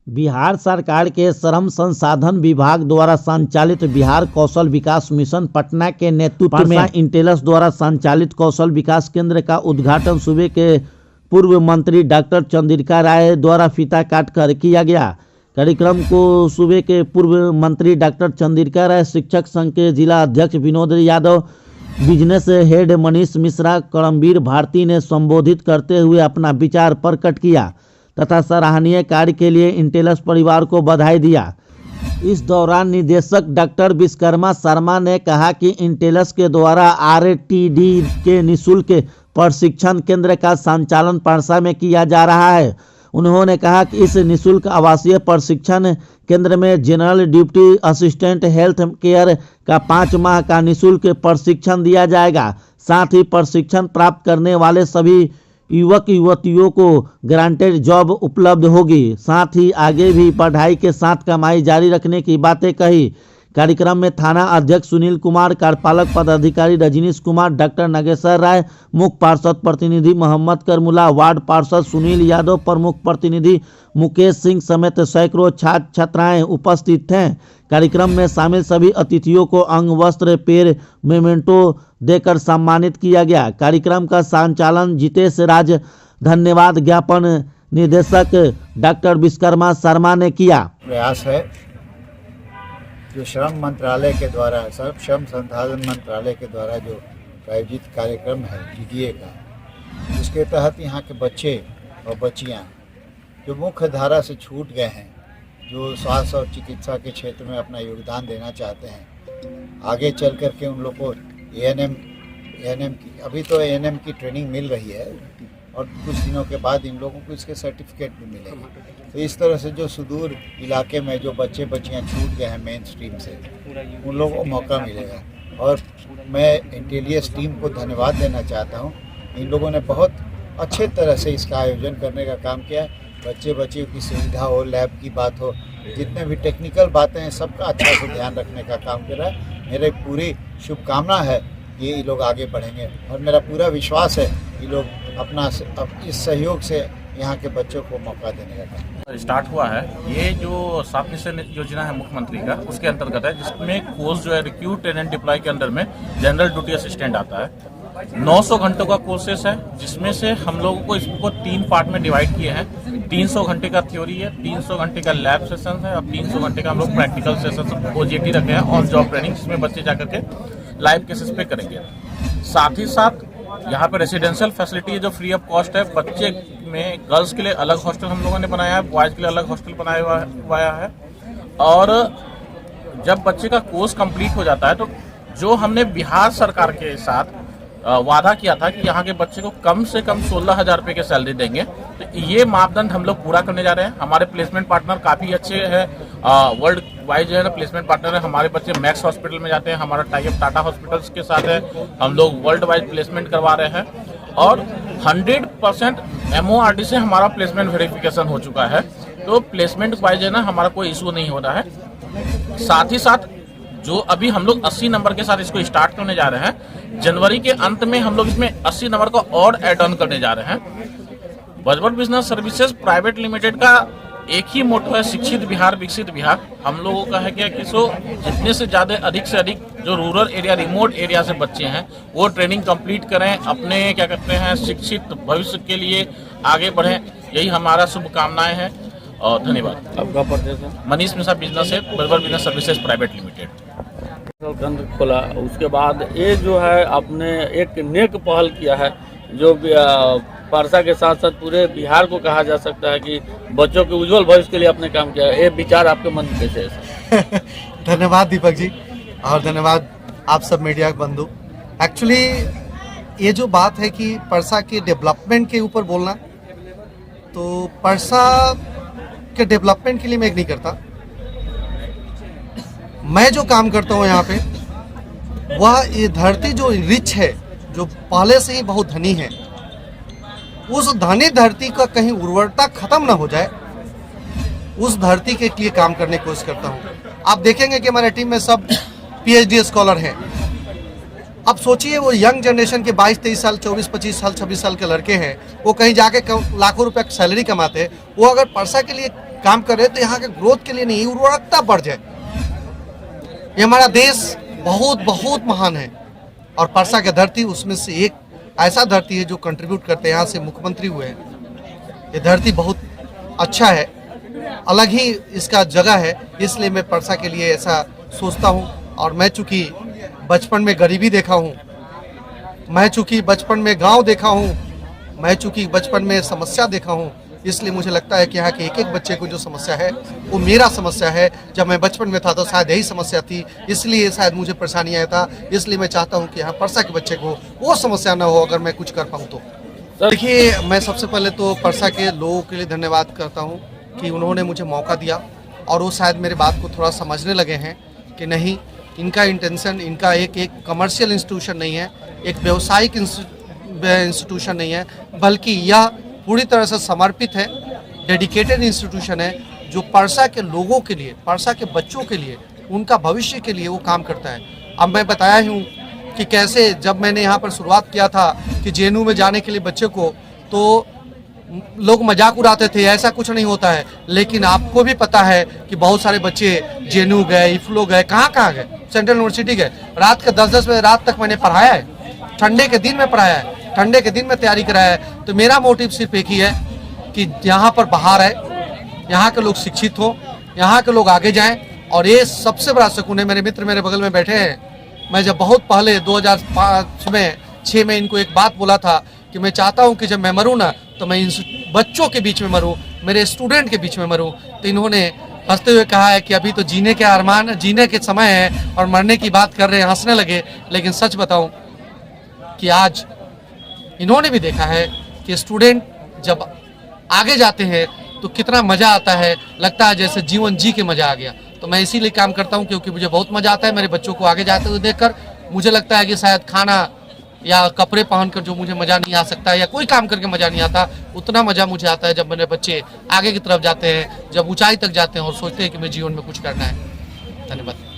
बिहार सरकार के श्रम संसाधन विभाग द्वारा संचालित बिहार कौशल विकास मिशन पटना के नेतृत्व में इंटेलस द्वारा संचालित कौशल विकास केंद्र का उद्घाटन सूबे के पूर्व मंत्री डॉक्टर चंद्रिका राय द्वारा फीता काट कर किया गया। कार्यक्रम को सूबे के पूर्व मंत्री डॉक्टर चंद्रिका राय, शिक्षक संघ के जिला अध्यक्ष विनोद यादव, बिजनेस हेड मनीष मिश्रा, करमवीर भारती ने संबोधित करते हुए अपना विचार प्रकट किया तथा सराहनीय कार्य के लिए इंटेलस परिवार को बधाई दिया। इस दौरान निदेशक डॉक्टर विश्वकर्मा शर्मा ने कहा कि इंटेलस के द्वारा आरटीडी के निःशुल्क प्रशिक्षण केंद्र का संचालन परसा में किया जा रहा है। उन्होंने कहा कि इस निःशुल्क आवासीय प्रशिक्षण केंद्र में general duty assistant health care का 5 माह का निःशुल्क प्रशिक्षण दिया जाएगा। साथ ही प्रशिक्षण प्राप्त करने वाले सभी युवक युवतियों को ग्रांटेड जॉब उपलब्ध होगी। साथ ही आगे भी पढ़ाई के साथ कमाई जारी रखने की बातें कही। कार्यक्रम में थाना अध्यक्ष सुनील कुमार, कार्यपालक पदाधिकारी रजनीश कुमार, डॉक्टर नागेश्वर राय, मुख्य पार्षद प्रतिनिधि मोहम्मद करमुला, वार्ड पार्षद सुनील यादव, प्रमुख प्रतिनिधि मुकेश सिंह समेत सैकड़ों छात्र छात्राएं उपस्थित थे। कार्यक्रम में शामिल सभी अतिथियों को अंग वस्त्र, पेड़, मेमेंटो देकर सम्मानित किया गया। कार्यक्रम का संचालन जितेश राज धन्यवाद ज्ञापन निदेशक डॉक्टर विश्वकर्मा शर्मा ने किया। प्रयास है जो श्रम मंत्रालय के द्वारा, श्रम संसाधन मंत्रालय के द्वारा जो प्रायोजित कार्यक्रम है जीडीए का, उसके तहत यहाँ के बच्चे और बच्चियाँ जो मुख्य धारा से छूट गए हैं, जो स्वास्थ्य और चिकित्सा के क्षेत्र में अपना योगदान देना चाहते हैं, आगे चल कर के उन लोग को एएनएम की, अभी तो एएनएम की ट्रेनिंग मिल रही है और कुछ दिनों के बाद इन लोगों को इसके सर्टिफिकेट भी मिलेंगे। तो इस तरह से जो सुदूर इलाके में जो बच्चे बच्चियां छूट गए हैं मेन स्ट्रीम से, उन लोगों को मौका मिलेगा। और मैं इंटेलियस टीम को धन्यवाद देना चाहता हूं। इन लोगों ने बहुत अच्छे तरह से इसका आयोजन करने का काम किया है। बच्चे बच्चियों की सुविधा हो, लैब की बात हो, जितने भी टेक्निकल बातें हैं सबका अच्छा से ध्यान रखने का काम कर रहा है। मेरी पूरी शुभकामना है कि ये लोग आगे बढ़ेंगे और मेरा पूरा विश्वास है ये लोग अपना इस सहयोग से यहाँ के बच्चों को मौका देने का काम स्टार्ट हुआ है। ये जो 7 निश्चय योजना है मुख्यमंत्री का, उसके अंतर्गत है, जिसमें कोर्स जो है रिक्रूट ट्रेन एंड डिप्लॉय के अंदर में जनरल ड्यूटी असिस्टेंट आता है। 900 घंटों का कोर्सेस है, जिसमें से हम लोगों को इसको 3 पार्ट में डिवाइड किए हैं। 300 घंटे का थ्योरी है, 300 घंटे का लैब सेशन है और 300 घंटे का हम लोग प्रैक्टिकल सेशन ओजेटी रखे हैं और जॉब ट्रेनिंग, जिसमें बच्चे जाकर के लाइव केसेस पे करेंगे। साथ ही साथ यहाँ पे रेसिडेंशियल फैसिलिटी है जो फ्री ऑफ कॉस्ट है। बच्चे में गर्ल्स के लिए अलग हॉस्टल हम लोगों ने बनाया है, बॉयज़ के लिए अलग हॉस्टल बनाया हुआ है। और जब बच्चे का कोर्स कंप्लीट हो जाता है तो जो हमने बिहार सरकार के साथ वादा किया था कि यहाँ के बच्चे को कम से कम 16,000 रुपये की सैलरी देंगे, तो ये मापदंड हम लोग पूरा करने जा रहे हैं। हमारे प्लेसमेंट पार्टनर काफ़ी अच्छे हैं, वर्ल्ड वाइड जो है ना प्लेसमेंट पार्टनर है। हमारे बच्चे मैक्स हॉस्पिटल में जाते हैं, हमारा टाइप टाटा हॉस्पिटल्स के साथ है, हम लोग वर्ल्ड वाइड प्लेसमेंट करवा रहे हैं और 100% MORD से हमारा प्लेसमेंट वेरिफिकेशन हो चुका है। तो प्लेसमेंट वाइज है ना हमारा कोई इशू नहीं हो रहा है। साथ ही साथ जो अभी हम लोग 80 नंबर के साथ इसको स्टार्ट करने जा रहे हैं, जनवरी के अंत में हम लोग इसमें 80 नंबर का और एड ऑन करने जा रहे हैं। बजबट बिजनेस सर्विसेज प्राइवेट लिमिटेड का एक ही मोटो है, शिक्षित बिहार विकसित बिहार। हम लोगों का है क्या कि जितने से ज़्यादा अधिक से अधिक जो रूरल एरिया, रिमोट एरिया से बच्चे हैं वो ट्रेनिंग कंप्लीट करें, अपने क्या कहते हैं शिक्षित भविष्य के लिए आगे बढ़ें। यही हमारा शुभकामनाएं हैं और धन्यवाद। आपका परिचय है? मनीष मिश्रा, बिजनेस है, बजबट बिजनेस सर्विसेज प्राइवेट लिमिटेड। केंद्र खोला, उसके बाद ये जो है आपने एक नेक पहल किया है जो परसा के साथ साथ पूरे बिहार को कहा जा सकता है कि बच्चों के उज्जवल भविष्य के लिए आपने काम किया है। ये विचार आपके मन में कैसे है? धन्यवाद दीपक जी और धन्यवाद आप सब मीडिया बंधु। एक्चुअली ये जो बात है कि परसा के डेवलपमेंट के ऊपर बोलना, तो परसा के डेवलपमेंट के लिए मैं एक नहीं करता। मैं जो काम करता हूँ यहाँ पे, वह ये धरती जो रिच है, जो पहले से ही बहुत धनी है, उस धनी धरती का कहीं उर्वरता खत्म ना हो जाए, उस धरती के लिए काम करने की कोशिश करता हूँ। आप देखेंगे कि हमारे टीम में सब PhD स्कॉलर हैं। अब सोचिए वो यंग जनरेशन के 22-23 साल, 24-25 साल, 26 साल के लड़के हैं, वो कहीं जाके लाखों रुपए की सैलरी कमाते हैं। वो अगर परसा के लिए काम कर रहे हैं तो यहाँ के ग्रोथ के लिए नहीं, उर्वरकता बढ़ जाए। ये हमारा देश बहुत बहुत महान है और परसा की धरती उसमें से एक ऐसा धरती है जो कंट्रीब्यूट करते हैं। यहाँ से मुख्यमंत्री हुए हैं, ये धरती बहुत अच्छा है, अलग ही इसका जगह है, इसलिए मैं परसा के लिए ऐसा सोचता हूँ। और मैं चूँकि बचपन में गरीबी देखा हूँ, मैं चूँकि बचपन में गांव देखा हूँ, मैं चूँकि बचपन में समस्या देखा हूँ, इसलिए मुझे लगता है कि यहाँ के एक एक बच्चे को जो समस्या है वो मेरा समस्या है। जब मैं बचपन में था तो शायद यही समस्या थी, इसलिए शायद मुझे परेशानी आया था। इसलिए मैं चाहता हूँ कि यहाँ परसा के बच्चे को वो समस्या ना हो अगर मैं कुछ कर पाऊँ तो। देखिए, मैं सबसे पहले तो परसा के लोगों के लिए धन्यवाद करता हूँ कि उन्होंने मुझे मौका दिया और वो शायद मेरे बात को थोड़ा समझने लगे हैं कि नहीं, इनका इंटेंशन, इनका एक कमर्शियल इंस्टीट्यूशन नहीं है, एक व्यावसायिक इंस्टीट्यूशन नहीं है, बल्कि यह पूरी तरह से समर्पित है, डेडिकेटेड इंस्टीट्यूशन है जो परसा के लोगों के लिए, परसा के बच्चों के लिए, उनका भविष्य के लिए वो काम करता है। अब मैं बताया हूँ कि कैसे जब मैंने यहाँ पर शुरुआत किया था कि जेएनयू में जाने के लिए बच्चे को, तो लोग मजाक उड़ाते थे, ऐसा कुछ नहीं होता है। लेकिन आपको भी पता है कि बहुत सारे बच्चे जेएनयू गए, इफ्लो गए, कहाँ गए, सेंट्रल यूनिवर्सिटी गए, रात के 10-10 बजे रात तक मैंने पढ़ाया है, ठंडे के दिन में पढ़ाया है, ठंडे के दिन में तैयारी कराया है। तो मेरा मोटिव सिर्फ एक ही है कि यहाँ पर बाहर है, यहाँ के लोग शिक्षित हो, यहाँ के लोग आगे जाएं। और ये सबसे बड़ा सुकून है। मेरे मित्र मेरे बगल में बैठे हैं, मैं जब बहुत पहले 2005-6 में इनको एक बात बोला था कि मैं चाहता हूँ कि जब मैं मरूँ ना तो मैं इन बच्चों के बीच में मरूँ, मेरे स्टूडेंट के बीच में मरूँ। तो इन्होंने हंसते हुए कहा है कि अभी तो जीने के अरमान, जीने के समय है और मरने की बात कर रहे हैं, हंसने लगे। लेकिन सच बताऊं कि आज इन्होंने भी देखा है कि स्टूडेंट जब आगे जाते हैं तो कितना मज़ा आता है, लगता है जैसे जीवन जी के मज़ा आ गया। तो मैं इसीलिए काम करता हूं क्योंकि मुझे बहुत मज़ा आता है मेरे बच्चों को आगे जाते हुए देखकर। मुझे लगता है कि शायद खाना या कपड़े पहनकर जो मुझे मज़ा नहीं आ सकता या कोई काम करके मज़ा नहीं आता, उतना मज़ा मुझे आता है जब मेरे बच्चे आगे की तरफ जाते हैं, जब ऊंचाई तक जाते हैं और सोचते हैं कि मैं जीवन में कुछ करना है। धन्यवाद।